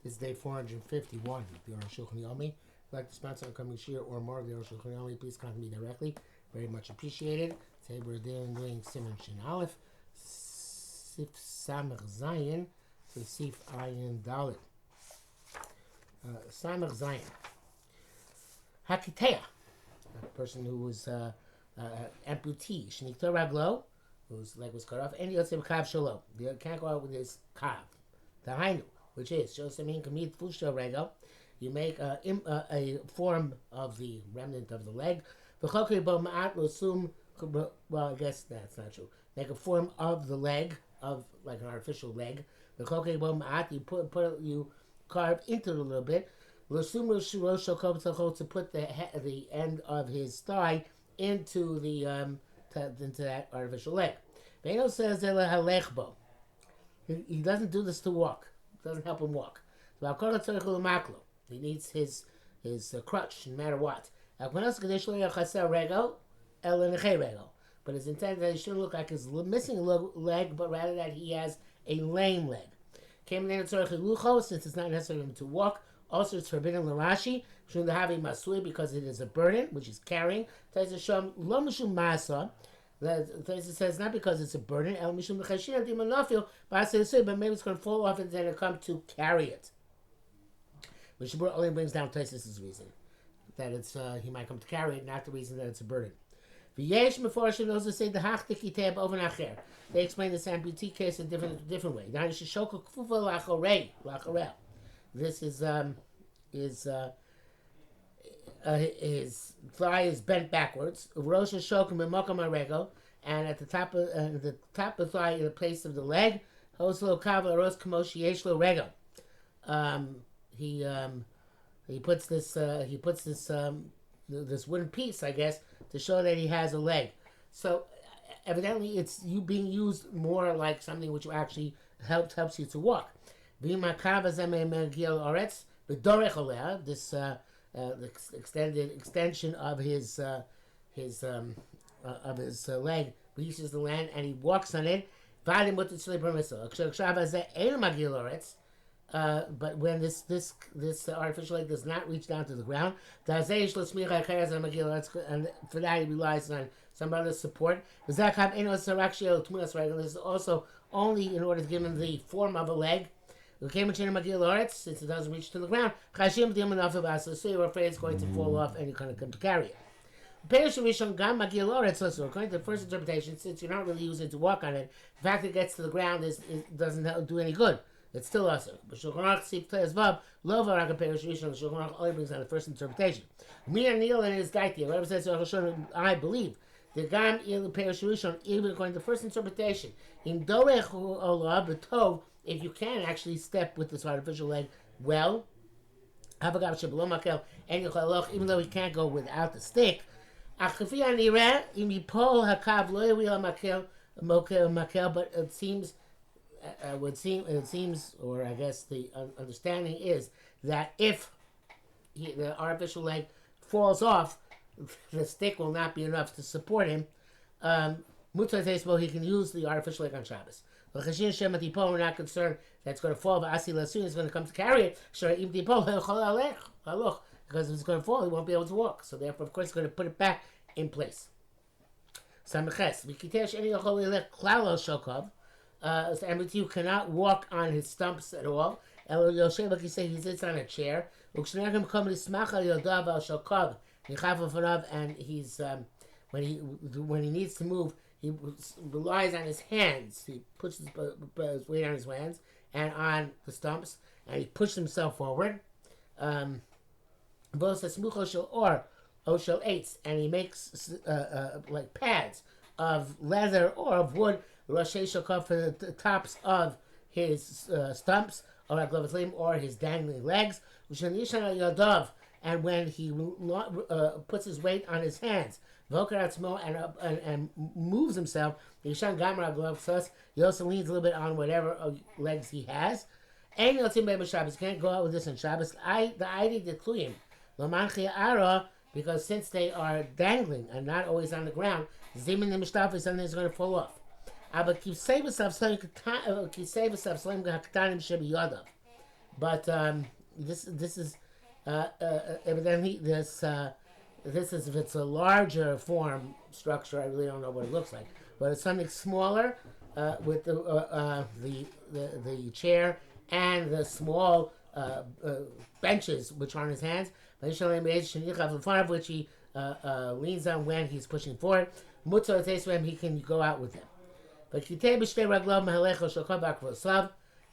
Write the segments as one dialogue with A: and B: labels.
A: It's day 451 of the Arukh HaShulchan Yomi. If you'd like to sponsor a coming year or more of the Arukh HaShulchan Yomi, please contact me directly. Very much appreciated. Today we're doing Simon Shin Aleph, Sif Samach Zayin, to Sif Ayin Dalit. Samach Zayin. Hakiteya, a person who was amputee, Shnikta Raglo, whose leg was cut off, and Yotzim Kav Shalom. They can't go out with his Kav. The Hainu, which is Shosamin Kamid Fusha Rego. You make a form of the remnant of the leg. Well, I guess that's not true. Make a form of the leg, of like an artificial leg. You carve into it a little bit. To put the end of his thigh into into that artificial leg. Beno says he doesn't do this to walk. It doesn't help him walk. He needs his crutch no matter what. But it's intended that he shouldn't look like he's missing a leg, but rather that he has a lame leg. Since it's not necessary for him to walk, also it's forbidden l'rashi because it is a burden which he's carrying. Taisa says not because it's a burden, but maybe it's going to fall off and then it'll come to carry it. Mishabur only brings down Tais's reason that it's he might come to carry it, not the reason that it's a burden. V'yesh meforshim those who say the hachtik yitab over nacher. They explain this amputee case in a different way. This is his thigh is bent backwards. Rosh Hashokim b'mokom harego, and at the top of the thigh, in the place of the leg, hoslo kava ros kamoshi yeshlo rego. He puts this this wooden piece, I guess, to show that he has a leg. So evidently, it's you being used more like something which actually helps you to walk. This the extension of his leg reaches the land and he walks on it. But when this artificial leg does not reach down to the ground, and for that he relies on some other support. This is also only in order to give him the form of a leg. Since it doesn't reach to the ground, so you're afraid it's going to fall off and you're going to come to carry it. So according to the first interpretation, since you're not really using it to walk on it, the fact that it gets to the ground doesn't do any good. It's still awesome. But Shulchan only brings on the first interpretation. Me and Neil and his daiti, whatever says I believe the gam il perishon, even according to the first interpretation, in dorech olah b'tov, if you can actually step with this artificial leg well, even though he can't go without the stick, but it seems, or I guess the understanding is that if the artificial leg falls off, the stick will not be enough to support him. He can use the artificial leg on Shabbos. We're not concerned that it's going to fall, but as soon as it's going to come to carry it, because if it's going to fall, he won't be able to walk. So therefore, of course, he's going to put it back in place. And you cannot walk on his stumps at all. He sits on a chair. And he's when he needs to move, he relies on his hands. He puts his weight on his hands and on the stumps, and he pushes himself forward. And he makes like pads of leather or of wood, for the tops of his stumps, or his dangling legs. And when he puts his weight on his hands, and moves himself, he also leans a little bit on whatever legs he has. And you can't go out with this on Shabbos. The ID decluyim because since they are dangling and not always on the ground, something is going to fall off. But this is evidently this is if it's a larger form structure. I really don't know what it looks like, but it's something smaller with the chair and the small benches which are on his hands. In front of which he leans on when he's pushing forward. He can go out with them. But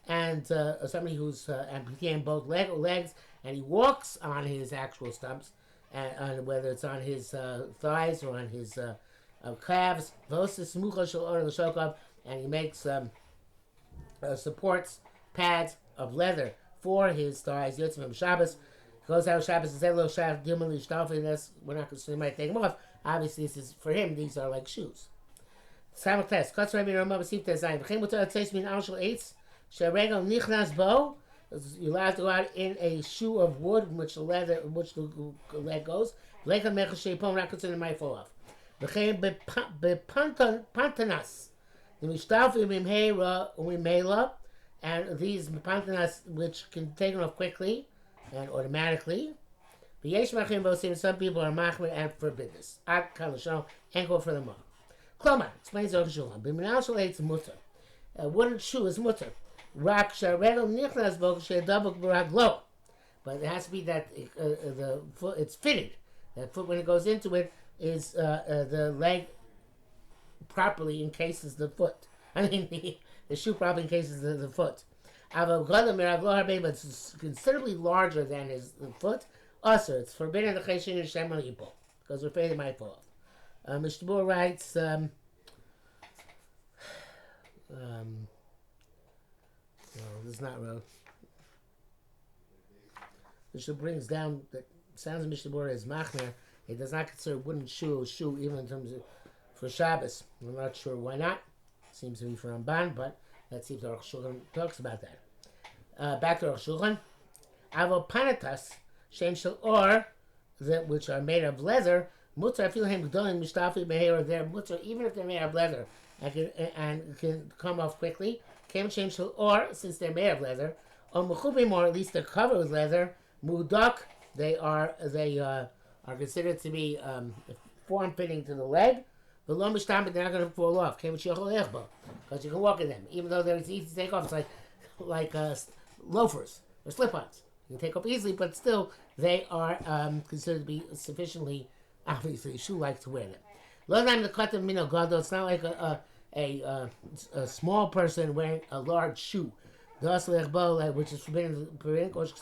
A: and somebody who's amputee in both legs, and he walks on his actual stumps, and whether it's on his thighs or on his calves, and he makes supports, pads of leather for his thighs. Shabbos goes out of Shabbos. That's we're not considering might take them off. Obviously, this is for him. These are like shoes. Simulcast. Cuts Rabbi Rama Basif Design. V'chein mutar atzes min al shel eitz sheregel nichnas bo. You're allowed to go out in a shoe of wood, which the leg goes. Leka mechel sheipom, not considered might fall off. V'chein bepantanas. The mishtafim imheira umimela, and these pantanas which can take them off quickly and automatically. V'yesh machim bosim. Some people are machmir and forbid this. Ad kalashon and go for them all. Klomar explains Arukh HaShulchan. B'minal shel eitz mutar. A wooden shoe is mutar. Rak sharegel nichnas bo she'dabuk b'raglo. But it has to be that the foot it's fitted. That foot when it goes into it is the leg properly encases the foot. I mean the shoe properly encases the foot. But it's considerably larger than his foot. Also, it's forbidden the cheshin and shem yipol because we're afraid it might fall off. Mr. Bohr writes, no, this is not real. Mr. brings down that sounds of Mr. Bohr as machmer. He does not consider wooden shoe a shoe even in terms of for Shabbos. I'm not sure why not. Seems to be for Ramban, but let's see if Arukh HaShulchan talks about that. Back to Arukh HaShulchan. Avopanatas, shem shel or, which are made of leather. Mutar, I feel him doing mishtafi meher. They're mutar even if they're made of leather and can come off quickly. Kem shem shel or, since they're made of leather, or mechubim, or at least they're covered with leather. Mudak, they are considered to be form fitting to the leg. The lo mishtam, but they're not going to fall off. Kem shechol echbo, because you can walk in them, even though they're easy to take off. It's like loafers or slip-ons. You can take off easily, but still they are considered to be sufficiently. Obviously, a shoe like to wear them. It's not like a small person wearing a large shoe. Which is forbidden. That's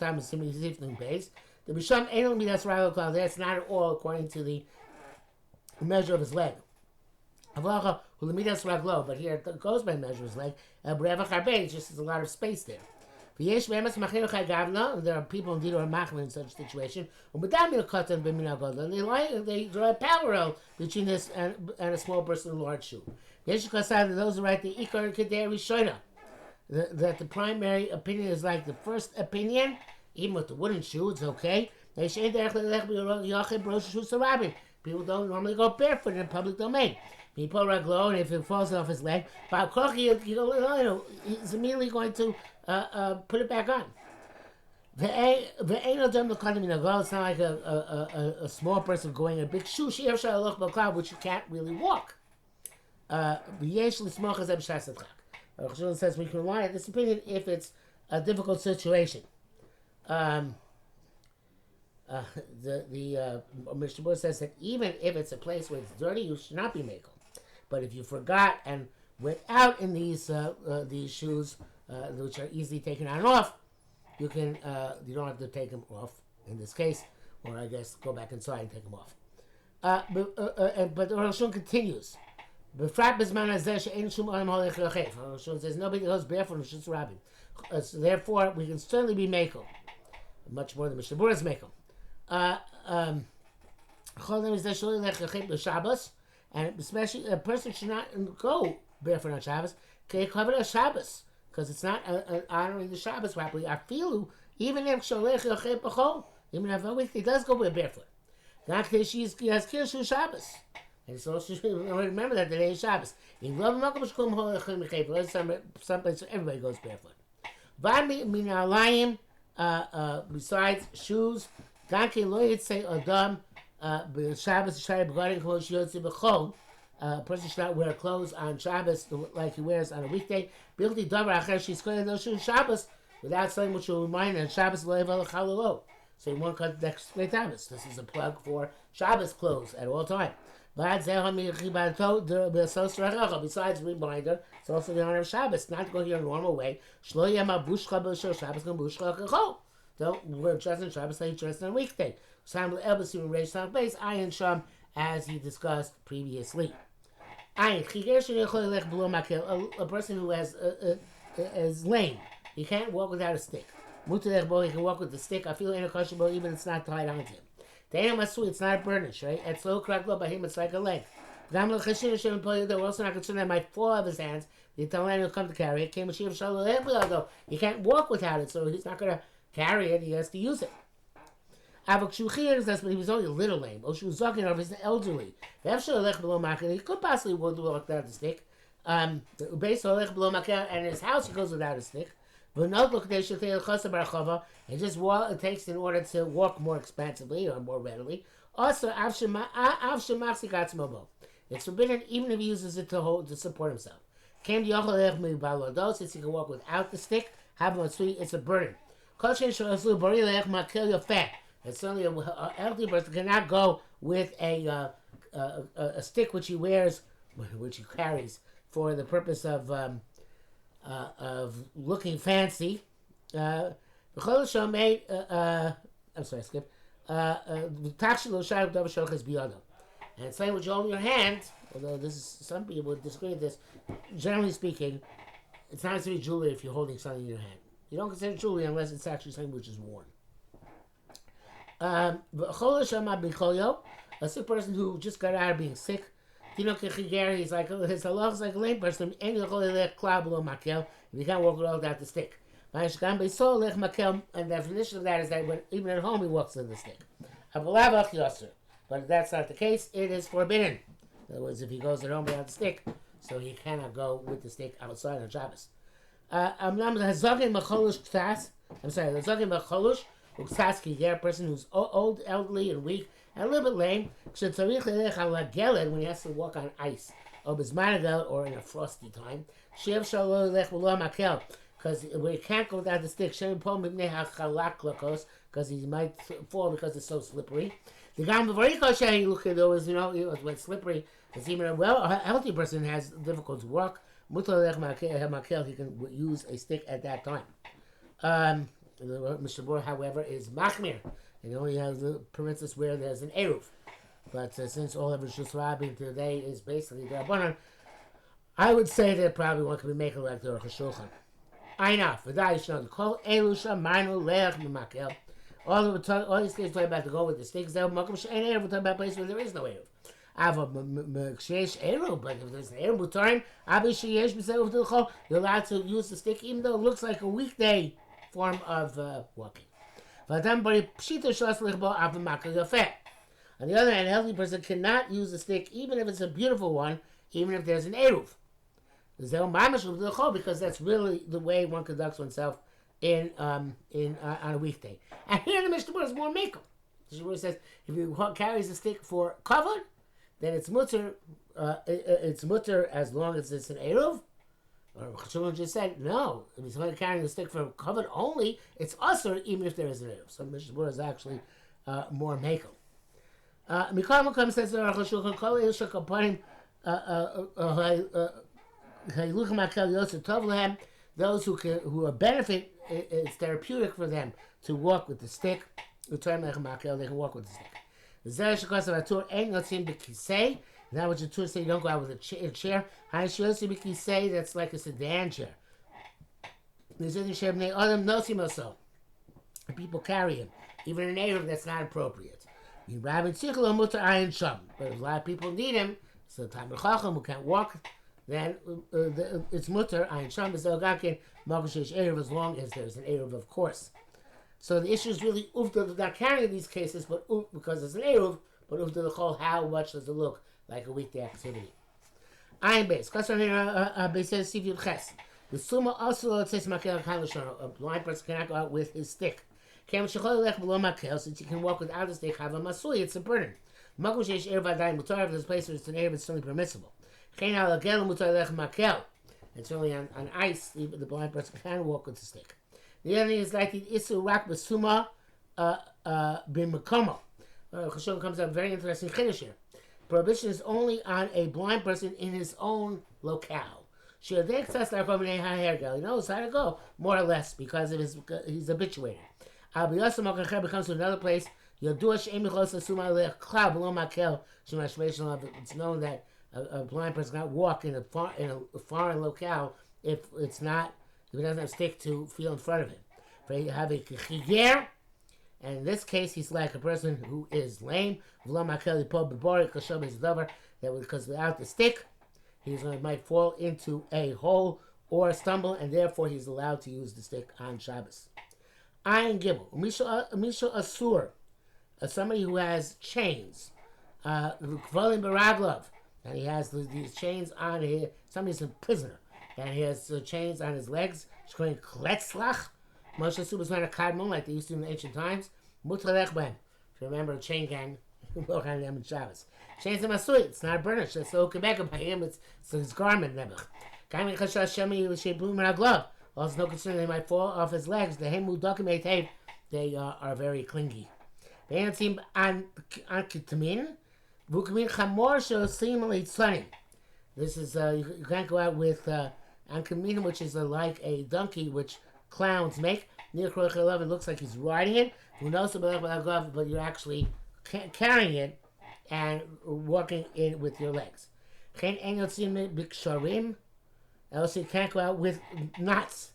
A: not at all according to the measure of his leg. But here it goes by measure of his leg. It's just there's a lot of space there. There are people indeed who are machmir in such a situation. And they draw a parallel between this and a small person in a large shoe. Those who write the Ikar Kedei Rishona, that the primary opinion is like the first opinion, even with the wooden shoe, it's okay. People don't normally go barefoot in a public domain. People raglo, and if it falls off his leg, he's immediately going to put it back on. It's not like a small person going in a big shoe, which you can't really walk. Arukh says we can rely on this opinion if it's a difficult situation. Mr. Bush says that even if it's a place where it's dirty, you should not be makel. But if you forgot and went out in these shoes, which are easily taken on and off, you don't have to take them off in this case, or I guess go back inside and take them off. But the Arukh HaShulchan continues. Arukh HaShulchan says nobody goes barefoot in Shus Rabin. So therefore, we can certainly be makel, much more than Mishnah Berurah is makel. And especially a person should not go barefoot on Shabbos. Cover on Shabbos because it's not honoring the Shabbos properly. I feel even if even if he does go barefoot, not because he has Kirshu Shabbos. And so remember that the day is Shabbos. Some places everybody goes barefoot. Besides shoes, Ganke lo yitzei adam Shabbos Shai B'gadim Kol Shiyotzi B'chol. A person should not wear clothes on Shabbos like he wears on a weekday. Bilti davar acher she's those shoes Shabbos without something which will remind him Shabbos lo yeval chalalo. So you won't cut the next great Shabbos. This is a plug for Shabbos clothes at all time. Besides reminder, it's also the honor of Shabbos, not to go here a normal way. Don't wear dress on Shabbos like you dress on a weekday. Ayin Sham, as he discussed previously. A person who is lame, he can't walk without a stick. He can walk with the stick. I feel inakashable even if it's not tied onto him. It's not a burnish, right? It's low crack by him, it's like a leg. We're also not concerned that it might fall out of his hands. The Italian will come to carry it. He can't walk without it, so he's not going to carry it. He has to use it. But he was only a little lame. Or he's elderly. He could possibly walk without the stick. And in his house, he goes without a stick. It just it takes in order to walk more expansively or more readily. Also, it's forbidden even if he uses it to support himself. Since he can walk without the stick, it's a burden. And certainly an healthy person cannot go with a stick which he wears, which he carries for the purpose of looking fancy. I'm sorry, skip. And saying what you hold in your hand, although this is some people would disagree with this, generally speaking, it's not necessarily jewelry if you're holding something in your hand. You don't consider jewelry unless it's actually something which is worn. A sick person who just got out of being sick, he's like his halach is like a lame person, and you can't walk without the stick. And the definition of that is that even at home he walks with the stick. But that's not the case. It is forbidden. In other words, if he goes at home without the stick, so he cannot go with the stick outside on Shabbos. A person who's old, elderly, and weak, and a little bit lame, when he has to walk on ice, or in a frosty time, because we can't go without the stick, because he might fall because it's so slippery. The guy when slippery, it's even a healthy person has difficult to walk. He can use a stick at that time. Mr. Bor, however, is machmir. He only permits us where there's an eruv. But since all of Rishus Rabbim today is basically the Rabbanan, I would say that probably one could be making like the Arukh HaShulchan. Enough. All these things talk about to go with the sticks. We're talking about places where there is no eruv. But if there's an eruv, you're allowed to use the stick even though it looks like a weekday form of walking. On the other hand, a healthy person cannot use a stick even if it's a beautiful one, even if there's an eruv. Because that's really the way one conducts oneself on a weekday. And here the Mishnah is more makel. The Mishnah says if he carries a stick for kavod, then it's mutter. It's mutter as long as it's an eruv. Or HaShulchan just said no. If he's carrying a stick for kavod only, it's usher even if there is an eruv. So Mishnah is actually more makel. Mikal Makam says that HaShulchan kol yishak kapanim those who benefit, it's therapeutic for them to walk with the stick. They can walk with the stick. Now what your tour say, you don't go out with a chair. That's like a sedan chair. People carry him. Even an eruv, that's not appropriate. But if a lot of people need him, so the time who can't walk, then it's mutter ayin sham b'zogakin magashish eruv as long as there's an eruv, of course. So the issue is really uvda not carrying these cases, but because it's an eruv, but uvda l'chol how much does it look like a weekday activity? Ayin beis kasar beis says sivir ches The suma also says makel kalashon. A blind person cannot go out with his stick. Since you can walk without the stick, have a masui. It's a burden. There's a place where it's an air, but it's certainly permissible. And certainly on ice, the blind person can walk with the stick. The other thing is like the isu rak basuma b'makomo. Chashon comes up very interesting chiddush here. Prohibition is only on a blind person in his own locale. He knows how to go, more or less, because of he's habituated. Becomes to another place. It's known that a blind person cannot walk in a foreign locale if he doesn't have a stick to feel in front of him. And in this case, he's like a person who is lame. Because without the stick, might fall into a hole or stumble, and therefore he's allowed to use the stick on Shabbos. Ayin Gibel, Misha Asur, somebody who has chains, Kvalim Baraglov, and he has these chains on his, somebody's a prisoner, and he has chains on his legs, he's going Kletzlach, Moshe Asur was not a kadmon like they used to in ancient times, Mutalech Ben, if you remember a chain gang, walk on them in Shabbos. Chains of Masui, it's not a burnish, it's so Quebec by him, it's his garment, Nebuch. Kaiming Chashash Shemi, Shebum Raglov. Also, no concern they might fall off his legs. The hemu documentate they are very clingy. They don't seem on kitamin. Vukamin chamor seemingly sunny. This is you can't go out with ankamin, which is like a donkey, which clowns make. Near Kroich it looks like he's riding it. Who knows about but you're actually carrying it and walking in with your legs. Can't enyotzim biksharim. Also, you can't go out with knots.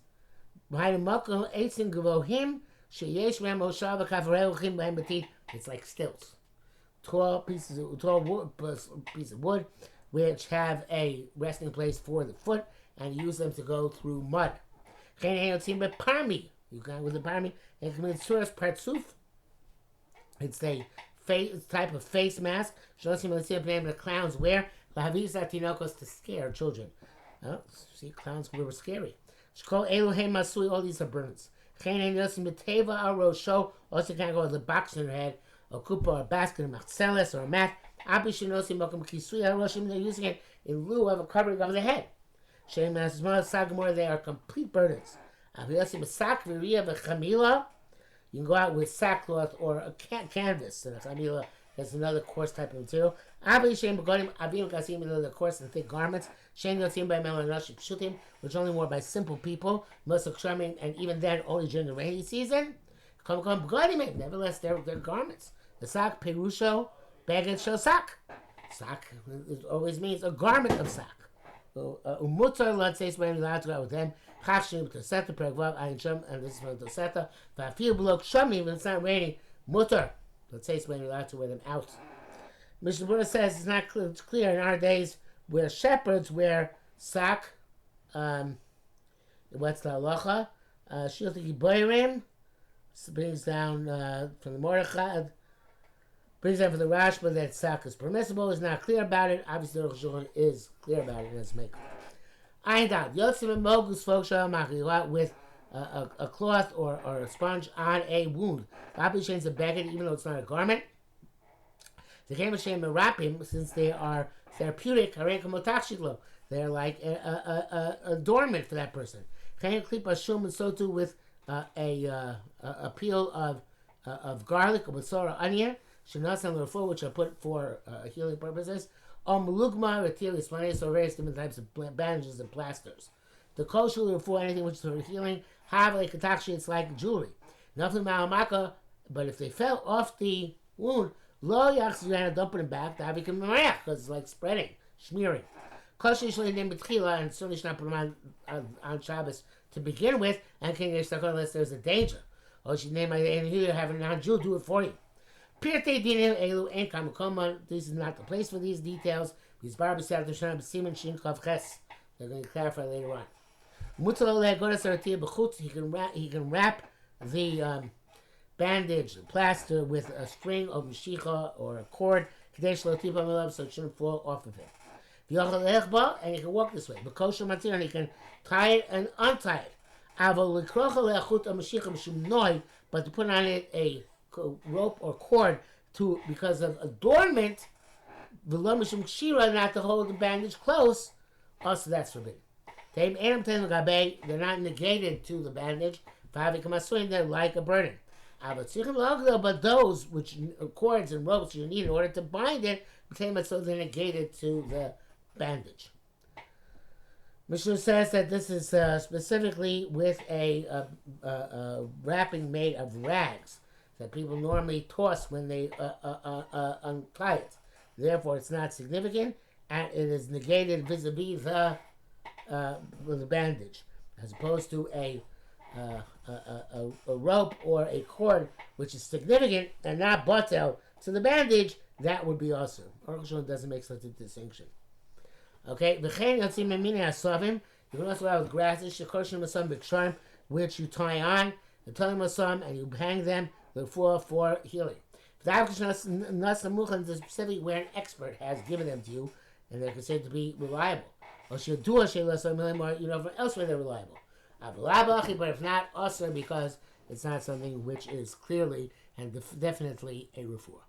A: It's like stilts. Tall piece of wood, which have a resting place for the foot, and use them to go through mud. You can with a parmi. It's a type of face mask. The clowns wear to scare children. Oh, see, clowns were scary. All these are burns. Also can't go with the box in your head, a kupa, or a basket, a marcelis, or a mat. They're using it in lieu of a covering of the head. They are complete burdens. You can go out with sackcloth or a canvas. And a chamila is another coarse type of material. The coarse and thick garments, which only worn by simple people, and even then only during the rainy season. Nevertheless, they're garments. The sak, perusho, baggage shel sak. Sak always means a garment of sak. Umutar, let's say, when you're allowed to go out with them. Chashim, Toseta, Peragvav, Ayin Shem, and this is from Toseta. Vafil below Shami, when it's not raining, mutar. Let's say, when you're allowed to wear them out. Mishnah Berurah says it's not clear, in our days where shepherds wear sak. What's the halacha? Shilti Giboirim brings down from the Mordechai. Brings down for the Rashba that sak is permissible. Is not clear about it. Obviously, the Arukh HaShulchan is clear about it in its maker. I doubt. Yotzim and Mogus folk you go out with a cloth or a sponge on a wound. Rabbi chains a beggar, even though it's not a garment. The came Hashem and wrap him since they are therapeutic. They're like a adornment for that person. And so too with a peel of garlic or basara onion, which are put for healing purposes. Mulugma, retilis, so various different types of bandages and plasters. The kosher for anything which is for healing, have like katakshi, it's like jewelry. Nothing ma'amaka, but if they fell off the wound, lo yachs, you had to dump it back, that become marach, because it's like spreading, smearing. Kosher usually named betchila, and certainly should not put them on Shabbos to begin with, and can get stuck on unless there's a danger. Or should name and here have a non-Jew do it for you. Pirtei dinim elu en kamakoma. This is not the place for these details. These barbers have to shine b'siman shin kav ches. They're going to clarify later on. Mutzalo le'agodas aratia b'chutz. He can wrap the bandage, the plaster, with a string of mashicha or a cord, kadesh lo tipa milav, so it shouldn't fall off of him. And you can walk this way. And you can tie it and untie it. But to put on it a rope or cord because of adornment, not to hold the bandage close, also that's forbidden. They're not negated to the bandage. They're like a burden. But those which cords and ropes you need in order to bind it, so they're negated to the bandage. Mishnah says that this is specifically with a wrapping made of rags that people normally toss when they untie it. Therefore, it's not significant, and it is negated vis-a-vis the bandage, as opposed to a rope or a cord which is significant and not batel to the bandage. That would be awesome. Arukh HaShulchan doesn't make such a distinction. Okay, you can also have grasses, which you tie on, and you hang them for healing. Specifically where an expert has given them to you, and they're considered to be reliable. Or elsewhere they're reliable. But if not, also because it's not something which is clearly and definitely a refuah.